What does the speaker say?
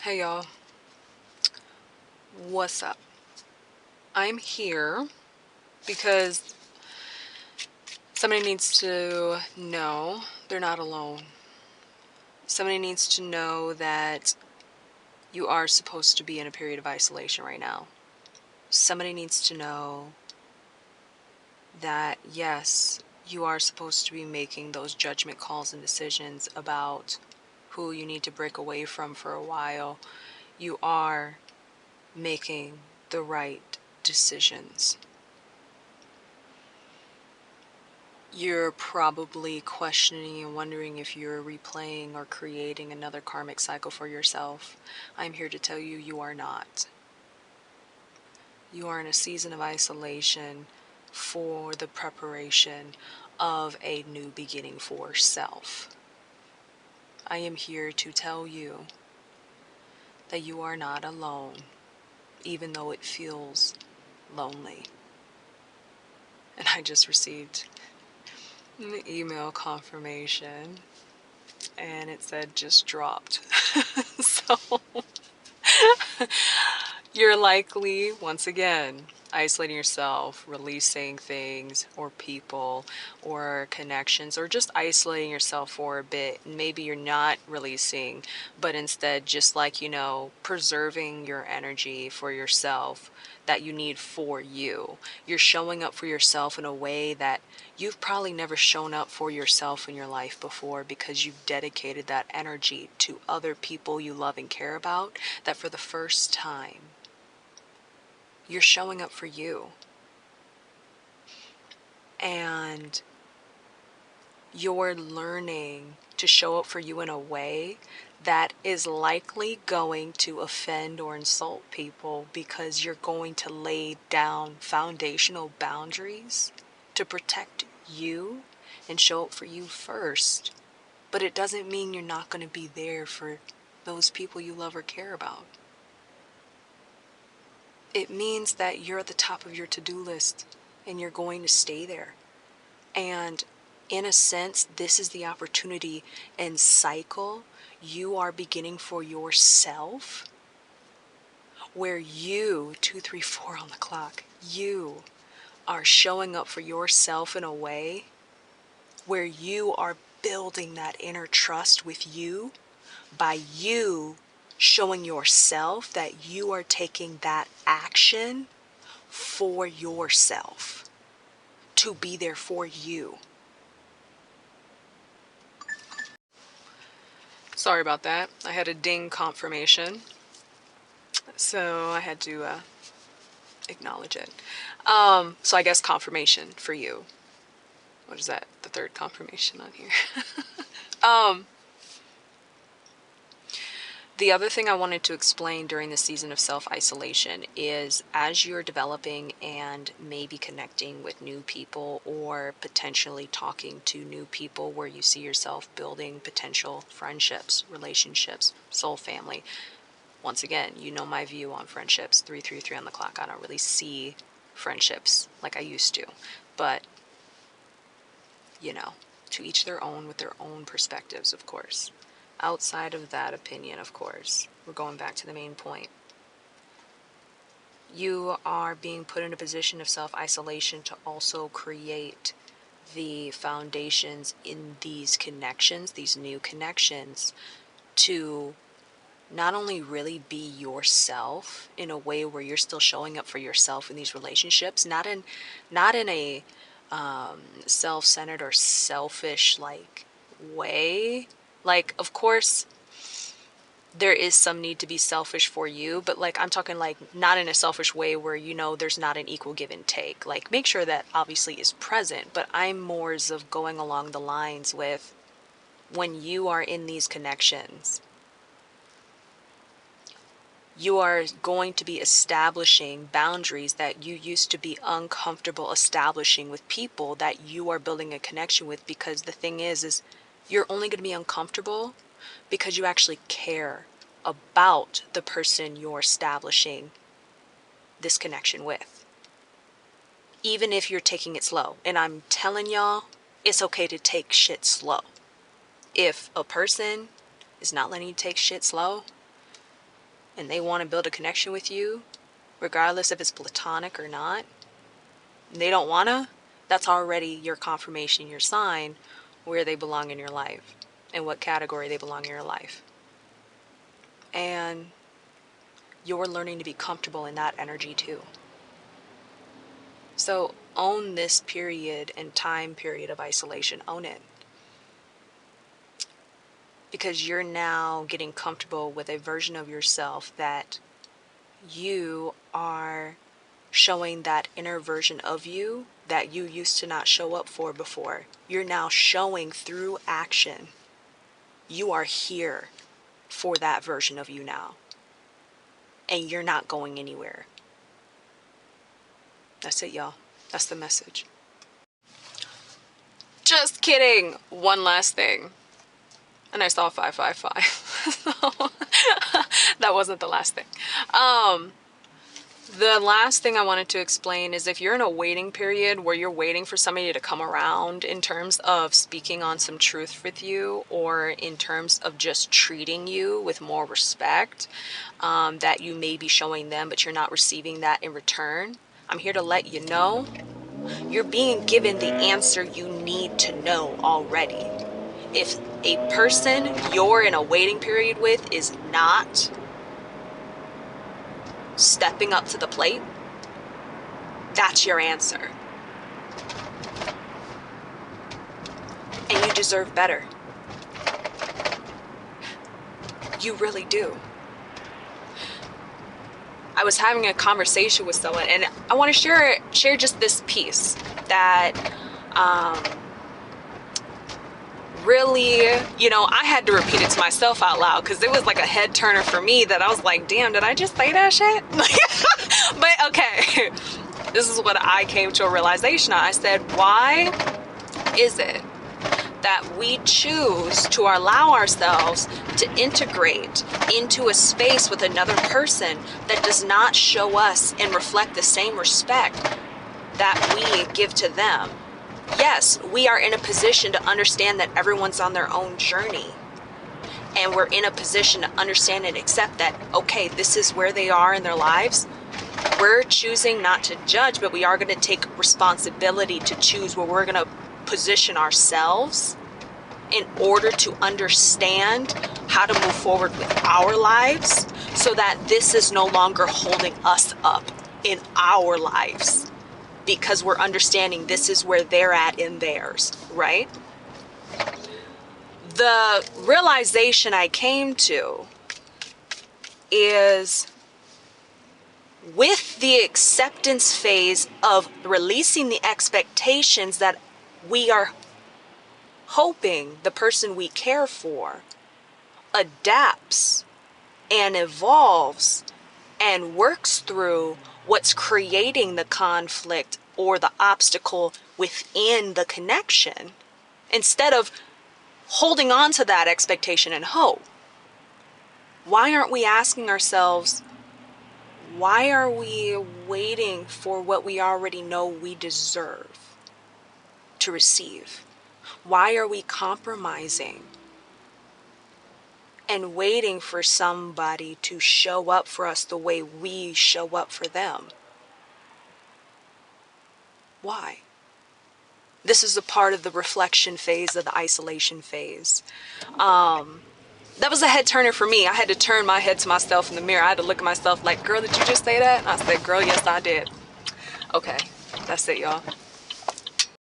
Hey y'all, what's up? I'm here because somebody needs to know they're not alone. Somebody needs to know that you are supposed to be in a period of isolation right now. Somebody needs to know that yes, you are supposed to be making those judgment calls and decisions about who you need to break away from for a while. You are making the right decisions. You're probably questioning and wondering if you're replaying or creating another karmic cycle for yourself. I'm here to tell you, you are not. You are in a season of isolation for the preparation of a new beginning for self. I am here to tell you that you are not alone, even though it feels lonely. And I just received an email confirmation and it said just dropped. So you're likely, once again, isolating yourself, releasing things or people or connections, or just isolating yourself for a bit. Maybe you're not releasing, but instead just like, preserving your energy for yourself that you need for you. You're showing up for yourself in a way that you've probably never shown up for yourself in your life before, because you've dedicated that energy to other people you love and care about, that for the first time, you're showing up for you. And you're learning to show up for you in a way that is likely going to offend or insult people, because you're going to lay down foundational boundaries to protect you and show up for you first. But it doesn't mean you're not going to be there for those people you love or care about. It means that you're at the top of your to-do list and you're going to stay there. And in a sense, this is the opportunity and cycle you are beginning for yourself, where you, 2, 3, 4 on the clock, you are showing up for yourself in a way where you are building that inner trust with you by you showing yourself that you are taking that action for yourself to be there for you. Sorry about that. I had a ding confirmation, so I had to acknowledge it. So I guess confirmation for you. What is that? The third confirmation on here. The other thing I wanted to explain during the season of self-isolation is, as you're developing and maybe connecting with new people, or potentially talking to new people where you see yourself building potential friendships, relationships, soul family. Once again, you know my view on friendships, 333 on the clock. I don't really see friendships like I used to, but to each their own, with their own perspectives, of course. Outside of that opinion, of course, we're going back to the main point. You are being put in a position of self-isolation to also create the foundations in these connections, these new connections, to not only really be yourself in a way where you're still showing up for yourself in these relationships, not in a self-centered or selfish way. Of course there is some need to be selfish for you, but I'm talking not in a selfish way where there's not an equal give and take. Make sure that obviously is present, but I'm more of going along the lines with, when you are in these connections, you are going to be establishing boundaries that you used to be uncomfortable establishing with people that you are building a connection with. Because the thing is you're only going to be uncomfortable because you actually care about the person you're establishing this connection with. Even if you're taking it slow. And I'm telling y'all, it's okay to take shit slow. If a person is not letting you take shit slow, and they want to build a connection with you, regardless if it's platonic or not, they don't want to, that's already your confirmation, your sign where they belong in your life and what category they belong in your life. And you're learning to be comfortable in that energy too. So own this period and time period of isolation. Own it. Because you're now getting comfortable with a version of yourself that you are showing that inner version of you that you used to not show up for before. You're now showing through action. You are here for that version of you now. And you're not going anywhere. That's it, y'all. That's the message. Just kidding. One last thing. And I saw 555. That wasn't the last thing. The last thing I wanted to explain is if you're in a waiting period where you're waiting for somebody to come around in terms of speaking on some truth with you, or in terms of just treating you with more respect that you may be showing them, but you're not receiving that in return, I'm here to let you know you're being given the answer you need to know already. If a person you're in a waiting period with is not stepping up to the plate, that's your answer. And you deserve better. You really do. I was having a conversation with someone, and I want to share just this piece that really, I had to repeat it to myself out loud because it was like a head turner for me that I was like, damn, did I just say that shit? But okay, this is what I came to a realization on. I said, why is it that we choose to allow ourselves to integrate into a space with another person that does not show us and reflect the same respect that we give to them? Yes, we are in a position to understand that everyone's on their own journey. And we're in a position to understand and accept that, okay, this is where they are in their lives. We're choosing not to judge, but we are going to take responsibility to choose where we're going to position ourselves in order to understand how to move forward with our lives so that this is no longer holding us up in our lives, because we're understanding this is where they're at in theirs, right? The realization I came to is with the acceptance phase of releasing the expectations that we are hoping the person we care for adapts and evolves and works through what's creating the conflict or the obstacle within the connection, instead of holding on to that expectation and hope. Why aren't we asking ourselves, why are we waiting for what we already know we deserve to receive? Why are we compromising and waiting for somebody to show up for us the way we show up for them? Why? This is a part of the reflection phase of the isolation phase. That was a head turner for me. I had to turn my head to myself in the mirror. I had to look at myself like, girl, did you just say that? And I said, girl, yes, I did. Okay, that's it, y'all.